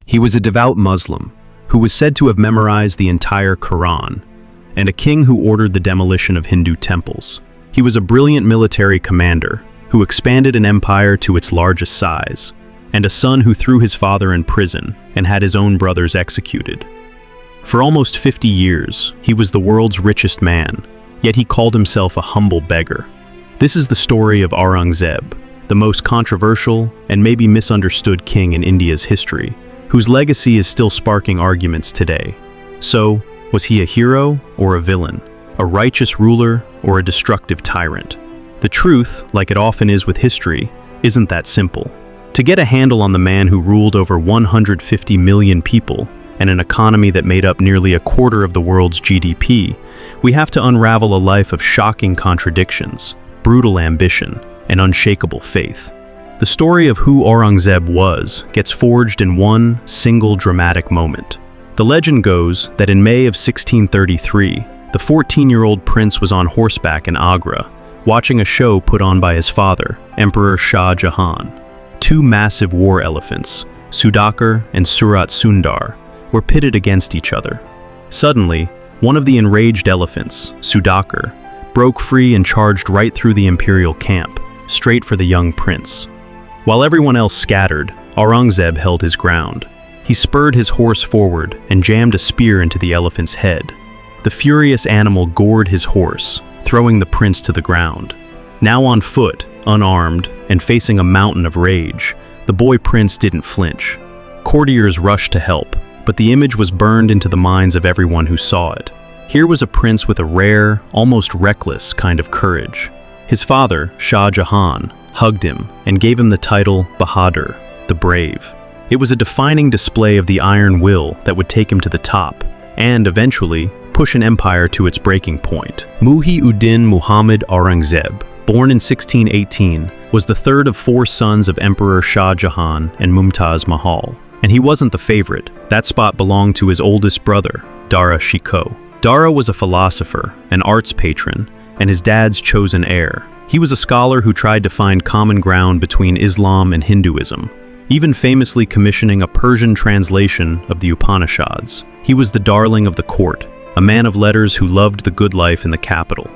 He was a devout Muslim who was said to have memorized the entire Quran, and a king who ordered the demolition of Hindu temples. He was a brilliant military commander who expanded an empire to its largest size, and a son who threw his father in prison and had his own brothers executed. For almost 50 years, he was the world's richest man, yet he called himself a humble beggar. This is the story of Aurangzeb, the most controversial and maybe misunderstood king in India's history, whose legacy is still sparking arguments today. So, was he a hero or a villain? A righteous ruler or a destructive tyrant? The truth, like it often is with history, isn't that simple. To get a handle on the man who ruled over 150 million people and an economy that made up nearly a quarter of the world's GDP, we have to unravel a life of shocking contradictions, brutal ambition, and unshakable faith. The story of who Aurangzeb was gets forged in one single dramatic moment. The legend goes that in May of 1633, the 14-year-old prince was on horseback in Agra, watching a show put on by his father, Emperor Shah Jahan. Two massive war elephants, Sudakar and Surat Sundar, were pitted against each other. Suddenly, one of the enraged elephants, Sudakar, broke free and charged right through the imperial camp, straight for the young prince. While everyone else scattered, Aurangzeb held his ground. He spurred his horse forward and jammed a spear into the elephant's head. The furious animal gored his horse, throwing the prince to the ground. Now on foot, unarmed, and facing a mountain of rage, the boy prince didn't flinch. Courtiers rushed to help, but the image was burned into the minds of everyone who saw it. Here was a prince with a rare, almost reckless kind of courage. His father, Shah Jahan, hugged him and gave him the title Bahadur, the brave. It was a defining display of the iron will that would take him to the top, and eventually push an empire to its breaking point. Muhyiddin Muhammad Aurangzeb, born in 1618, was the third of four sons of Emperor Shah Jahan and Mumtaz Mahal. And he wasn't the favorite. That spot belonged to his oldest brother, Dara Shikoh. Dara was a philosopher, an arts patron, and his dad's chosen heir. He was a scholar who tried to find common ground between Islam and Hinduism, even famously commissioning a Persian translation of the Upanishads. He was the darling of the court, a man of letters who loved the good life in the capital.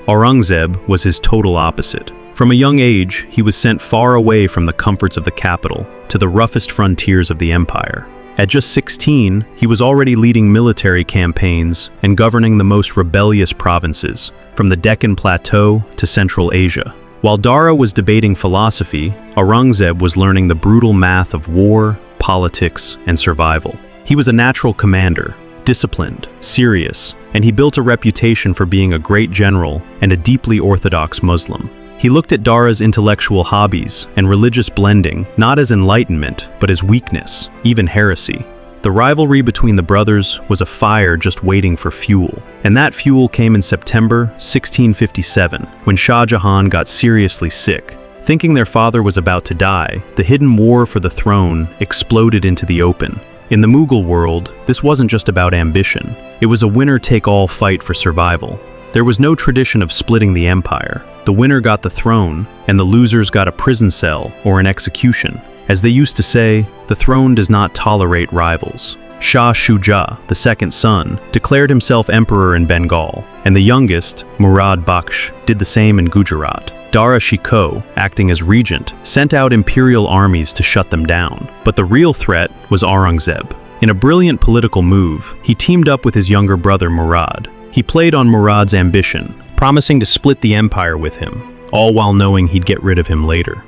Aurangzeb was his total opposite. From a young age, he was sent far away from the comforts of the capital to the roughest frontiers of the empire. At just 16, he was already leading military campaigns and governing the most rebellious provinces, from the Deccan Plateau to Central Asia. While Dara was debating philosophy, Aurangzeb was learning the brutal math of war, politics, and survival. He was a natural commander, disciplined, serious, and he built a reputation for being a great general and a deeply orthodox Muslim. He looked at Dara's intellectual hobbies and religious blending not as enlightenment, but as weakness, even heresy. The rivalry between the brothers was a fire just waiting for fuel. And that fuel came in September 1657, when Shah Jahan got seriously sick. Thinking their father was about to die, the hidden war for the throne exploded into the open. In the Mughal world, this wasn't just about ambition. It was a winner-take-all fight for survival. There was no tradition of splitting the empire. The winner got the throne, and the losers got a prison cell or an execution. As they used to say, the throne does not tolerate rivals. Shah Shuja, the second son, declared himself emperor in Bengal, and the youngest, Murad Baksh, did the same in Gujarat. Dara Shikoh, acting as regent, sent out imperial armies to shut them down. But the real threat was Aurangzeb. In a brilliant political move, he teamed up with his younger brother Murad. He played on Murad's ambition, promising to split the empire with him, all while knowing he'd get rid of him later.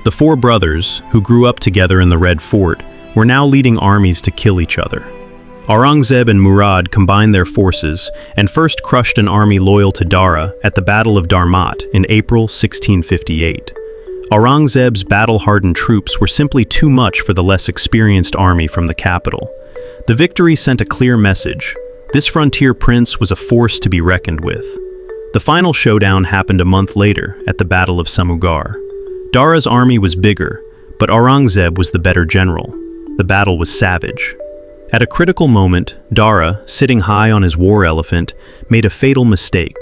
The four brothers, who grew up together in the Red Fort, were now leading armies to kill each other. Aurangzeb and Murad combined their forces and first crushed an army loyal to Dara at the Battle of Darmat in April 1658. Aurangzeb's battle-hardened troops were simply too much for the less experienced army from the capital. The victory sent a clear message. This frontier prince was a force to be reckoned with. The final showdown happened a month later at the Battle of Samugar. Dara's army was bigger, but Aurangzeb was the better general. The battle was savage. At a critical moment, Dara, sitting high on his war elephant, made a fatal mistake.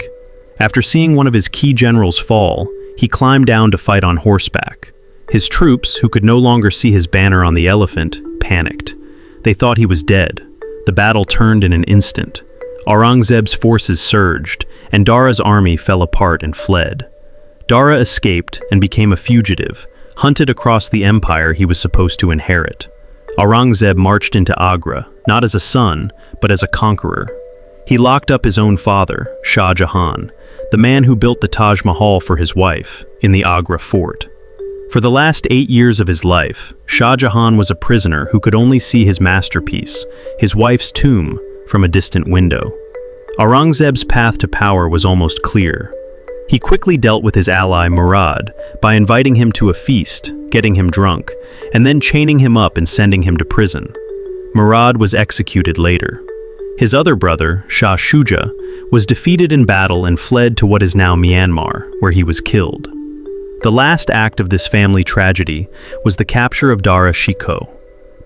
After seeing one of his key generals fall, he climbed down to fight on horseback. His troops, who could no longer see his banner on the elephant, panicked. They thought he was dead. The battle turned in an instant. Aurangzeb's forces surged, and Dara's army fell apart and fled. Dara escaped and became a fugitive, hunted across the empire he was supposed to inherit. Aurangzeb marched into Agra, not as a son, but as a conqueror. He locked up his own father, Shah Jahan, the man who built the Taj Mahal for his wife, in the Agra fort. For the last 8 years of his life, Shah Jahan was a prisoner who could only see his masterpiece, his wife's tomb, from a distant window. Aurangzeb's path to power was almost clear. He quickly dealt with his ally Murad by inviting him to a feast, getting him drunk, and then chaining him up and sending him to prison. Murad was executed later. His other brother, Shah Shuja, was defeated in battle and fled to what is now Myanmar, where he was killed. The last act of this family tragedy was the capture of Dara Shikoh.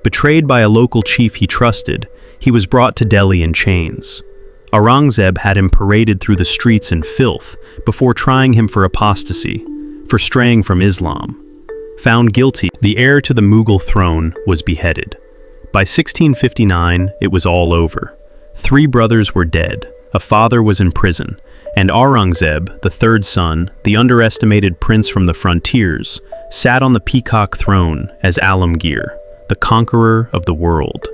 Betrayed by a local chief he trusted, he was brought to Delhi in chains. Aurangzeb had him paraded through the streets in filth before trying him for apostasy, for straying from Islam. Found guilty, the heir to the Mughal throne was beheaded. By 1659, it was all over. 3 brothers were dead, a father was in prison, and Aurangzeb, the third son, the underestimated prince from the frontiers, sat on the peacock throne as Alamgir, the conqueror of the world.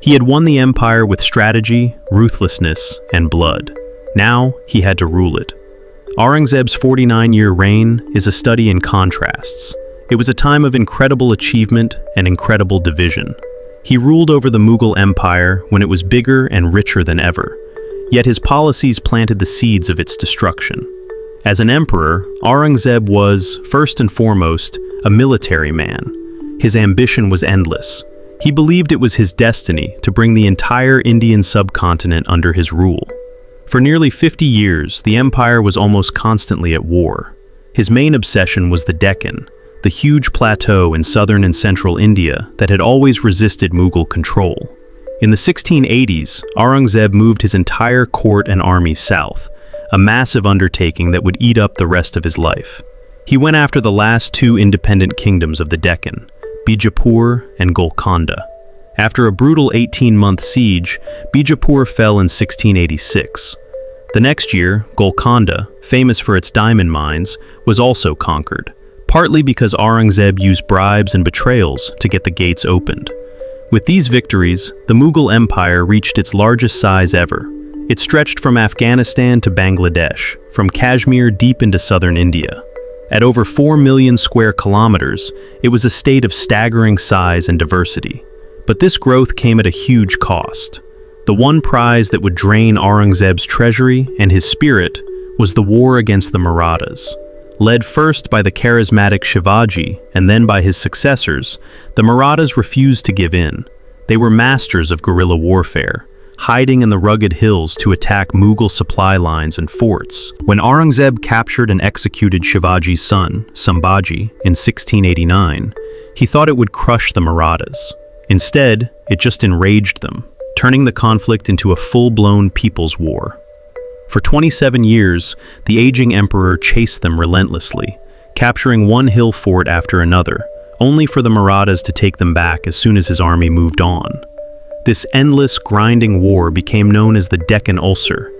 He had won the empire with strategy, ruthlessness, and blood. Now he had to rule it. Aurangzeb's 49-year reign is a study in contrasts. It was a time of incredible achievement and incredible division. He ruled over the Mughal Empire when it was bigger and richer than ever. Yet his policies planted the seeds of its destruction. As an emperor, Aurangzeb was, first and foremost, a military man. His ambition was endless. He believed it was his destiny to bring the entire Indian subcontinent under his rule. For nearly 50 years, the empire was almost constantly at war. His main obsession was the Deccan, the huge plateau in southern and central India that had always resisted Mughal control. In the 1680s, Aurangzeb moved his entire court and army south, a massive undertaking that would eat up the rest of his life. He went after the last 2 independent kingdoms of the Deccan, Bijapur and Golconda. After a brutal 18-month siege, Bijapur fell in 1686. The next year, Golconda, famous for its diamond mines, was also conquered, partly because Aurangzeb used bribes and betrayals to get the gates opened. With these victories, the Mughal Empire reached its largest size ever. It stretched from Afghanistan to Bangladesh, from Kashmir deep into southern India. At over 4 million square kilometers, it was a state of staggering size and diversity. But this growth came at a huge cost. The one prize that would drain Aurangzeb's treasury and his spirit was the war against the Marathas. Led first by the charismatic Shivaji and then by his successors, the Marathas refused to give in. They were masters of guerrilla warfare, hiding in the rugged hills to attack Mughal supply lines and forts. When Aurangzeb captured and executed Shivaji's son, Sambhaji, in 1689, he thought it would crush the Marathas. Instead, it just enraged them, turning the conflict into a full-blown people's war. For 27 years, the aging emperor chased them relentlessly, capturing one hill fort after another, only for the Marathas to take them back as soon as his army moved on. This endless, grinding war became known as the Deccan Ulcer,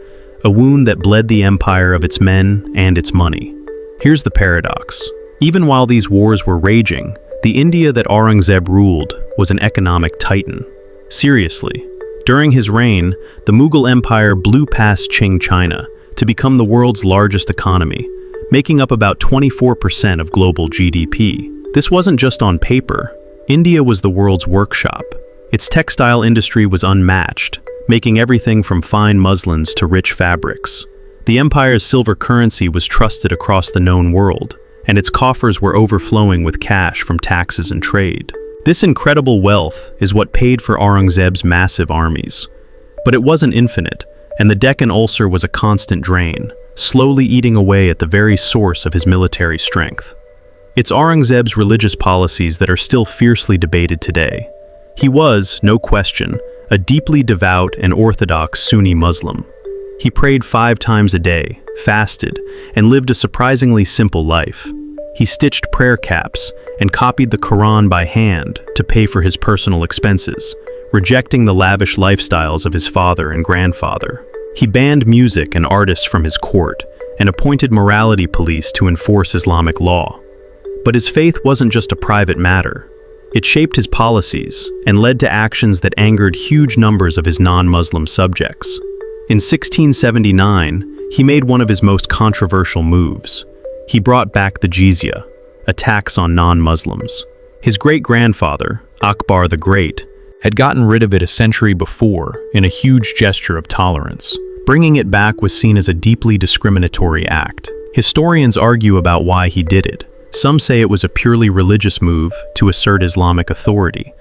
a wound that bled the empire of its men and its money. Here's the paradox. Even while these wars were raging, the India that Aurangzeb ruled was an economic titan. Seriously, during his reign, the Mughal Empire blew past Qing China to become the world's largest economy, making up about 24% of global GDP. This wasn't just on paper. India was the world's workshop. Its textile industry was unmatched, making everything from fine muslins to rich fabrics. The empire's silver currency was trusted across the known world, and its coffers were overflowing with cash from taxes and trade. This incredible wealth is what paid for Aurangzeb's massive armies. But it wasn't infinite, and the Deccan Ulcer was a constant drain, slowly eating away at the very source of his military strength. It's Aurangzeb's religious policies that are still fiercely debated today. He was, no question, a deeply devout and orthodox Sunni Muslim. He prayed 5 times a day, fasted, and lived a surprisingly simple life. He stitched prayer caps and copied the Quran by hand to pay for his personal expenses, rejecting the lavish lifestyles of his father and grandfather. He banned music and artists from his court and appointed morality police to enforce Islamic law. But his faith wasn't just a private matter. It shaped his policies and led to actions that angered huge numbers of his non-Muslim subjects. In 1679, he made one of his most controversial moves. He brought back the jizya, a tax on non-Muslims. His great-grandfather, Akbar the Great, had gotten rid of it a century before in a huge gesture of tolerance. Bringing it back was seen as a deeply discriminatory act. Historians argue about why he did it. Some say it was a purely religious move to assert Islamic authority.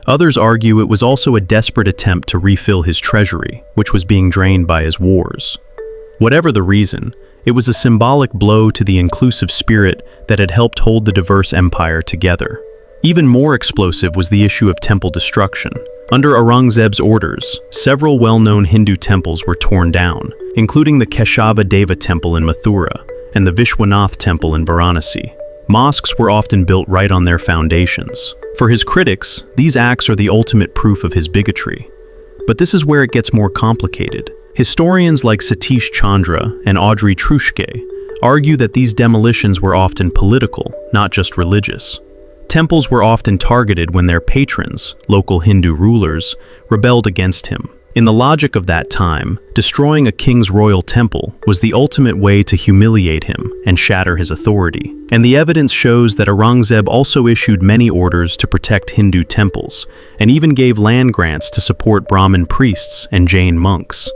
Others argue it was also a desperate attempt to refill his treasury, which was being drained by his wars. Whatever the reason, it was a symbolic blow to the inclusive spirit that had helped hold the diverse empire together. Even more explosive was the issue of temple destruction. Under Aurangzeb's orders, several well-known Hindu temples were torn down, including the Keshava Deva temple in Mathura and the Vishwanath temple in Varanasi. Mosques were often built right on their foundations. For his critics, these acts are the ultimate proof of his bigotry. But this is where it gets more complicated. Historians like Satish Chandra and Audrey Truschke argue that these demolitions were often political, not just religious. Temples were often targeted when their patrons, local Hindu rulers, rebelled against him. In the logic of that time, destroying a king's royal temple was the ultimate way to humiliate him and shatter his authority. And the evidence shows that Aurangzeb also issued many orders to protect Hindu temples, and even gave land grants to support Brahmin priests and Jain monks.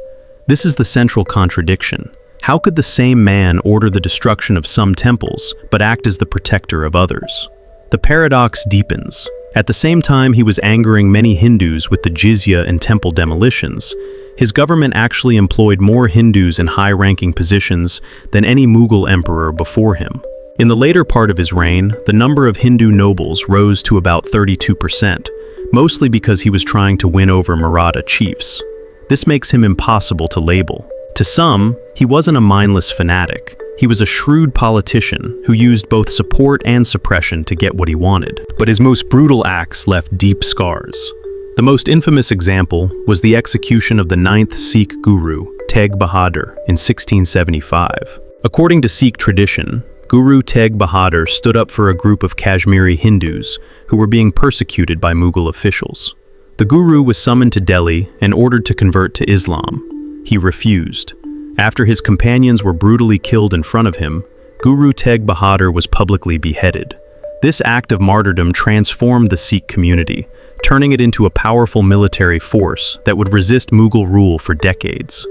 This is the central contradiction. How could the same man order the destruction of some temples, but act as the protector of others? The paradox deepens. At the same time he was angering many Hindus with the jizya and temple demolitions, his government actually employed more Hindus in high-ranking positions than any Mughal emperor before him. In the later part of his reign, the number of Hindu nobles rose to about 32%, mostly because he was trying to win over Maratha chiefs. This makes him impossible to label. To some, he wasn't a mindless fanatic. He was a shrewd politician who used both support and suppression to get what he wanted. But his most brutal acts left deep scars. The most infamous example was the execution of the 9th Sikh guru, Tegh Bahadur, in 1675. According to Sikh tradition, Guru Tegh Bahadur stood up for a group of Kashmiri Hindus who were being persecuted by Mughal officials. The guru was summoned to Delhi and ordered to convert to Islam. He refused. After his companions were brutally killed in front of him, Guru Tegh Bahadur was publicly beheaded. This act of martyrdom transformed the Sikh community, turning it into a powerful military force that would resist Mughal rule for decades.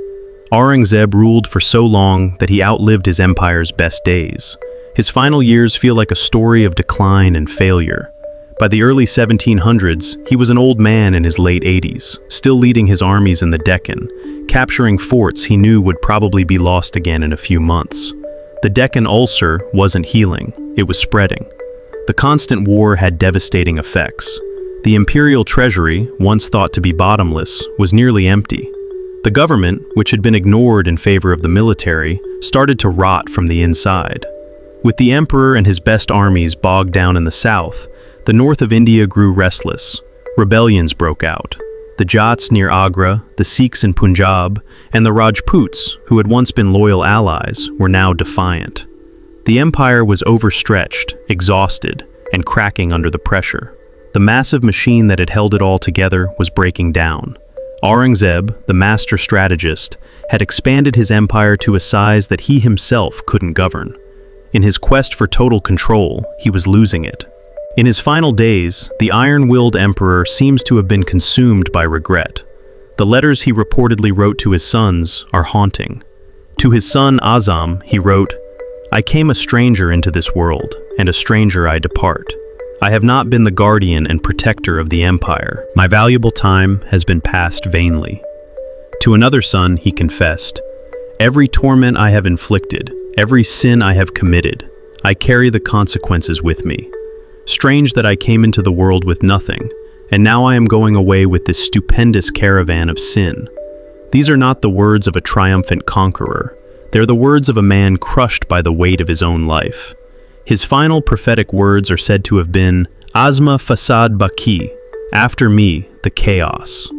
Aurangzeb ruled for so long that he outlived his empire's best days. His final years feel like a story of decline and failure. By the early 1700s, he was an old man in his late 80s, still leading his armies in the Deccan, capturing forts he knew would probably be lost again in a few months. The Deccan ulcer wasn't healing, it was spreading. The constant war had devastating effects. The imperial treasury, once thought to be bottomless, was nearly empty. The government, which had been ignored in favor of the military, started to rot from the inside. With the emperor and his best armies bogged down in the south, the north of India grew restless. Rebellions broke out. The Jats near Agra, the Sikhs in Punjab, and the Rajputs, who had once been loyal allies, were now defiant. The empire was overstretched, exhausted, and cracking under the pressure. The massive machine that had held it all together was breaking down. Aurangzeb, the master strategist, had expanded his empire to a size that he himself couldn't govern. In his quest for total control, he was losing it. In his final days, the iron-willed emperor seems to have been consumed by regret. The letters he reportedly wrote to his sons are haunting. To his son Azam, he wrote, "I came a stranger into this world, and a stranger I depart. I have not been the guardian and protector of the empire. My valuable time has been passed vainly." To another son, he confessed, "Every torment I have inflicted, every sin I have committed, I carry the consequences with me. Strange that I came into the world with nothing, and now I am going away with this stupendous caravan of sin." These are not the words of a triumphant conqueror. They're the words of a man crushed by the weight of his own life. His final prophetic words are said to have been, "Azma fasad baki," After me, the chaos.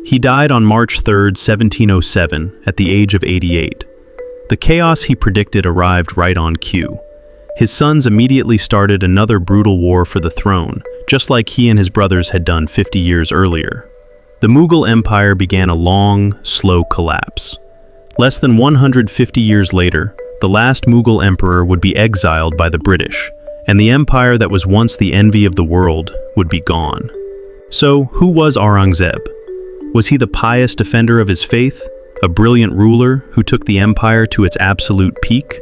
He died on March 3, 1707, at the age of 88. The chaos he predicted arrived right on cue. His sons immediately started another brutal war for the throne, just like he and his brothers had done 50 years earlier. The Mughal Empire began a long, slow collapse. Less than 150 years later, the last Mughal emperor would be exiled by the British, and the empire that was once the envy of the world would be gone. So, who was Aurangzeb? Was he the pious defender of his faith, a brilliant ruler who took the empire to its absolute peak?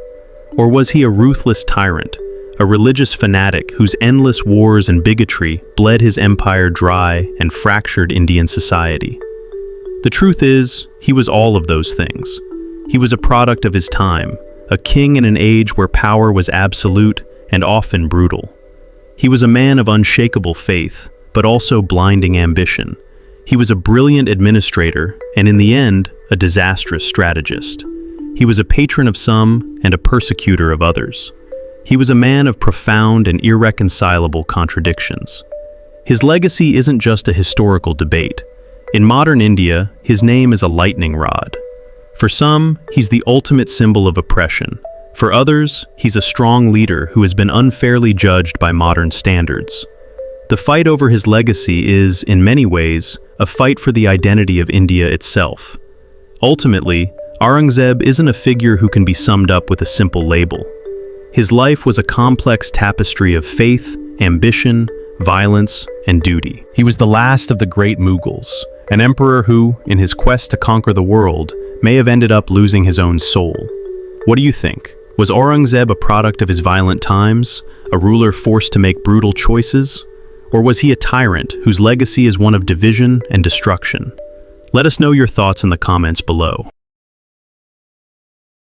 Or was he a ruthless tyrant, a religious fanatic whose endless wars and bigotry bled his empire dry and fractured Indian society? The truth is, he was all of those things. He was a product of his time, a king in an age where power was absolute and often brutal. He was a man of unshakable faith, but also blinding ambition. He was a brilliant administrator, and in the end, a disastrous strategist. He was a patron of some and a persecutor of others. He was a man of profound and irreconcilable contradictions. His legacy isn't just a historical debate. In modern India, his name is a lightning rod. For some, he's the ultimate symbol of oppression. For others, he's a strong leader who has been unfairly judged by modern standards. The fight over his legacy is, in many ways, a fight for the identity of India itself. Ultimately, Aurangzeb isn't a figure who can be summed up with a simple label. His life was a complex tapestry of faith, ambition, violence, and duty. He was the last of the great Mughals, an emperor who, in his quest to conquer the world, may have ended up losing his own soul. What do you think? Was Aurangzeb a product of his violent times, a ruler forced to make brutal choices? Or was he a tyrant whose legacy is one of division and destruction? Let us know your thoughts in the comments below.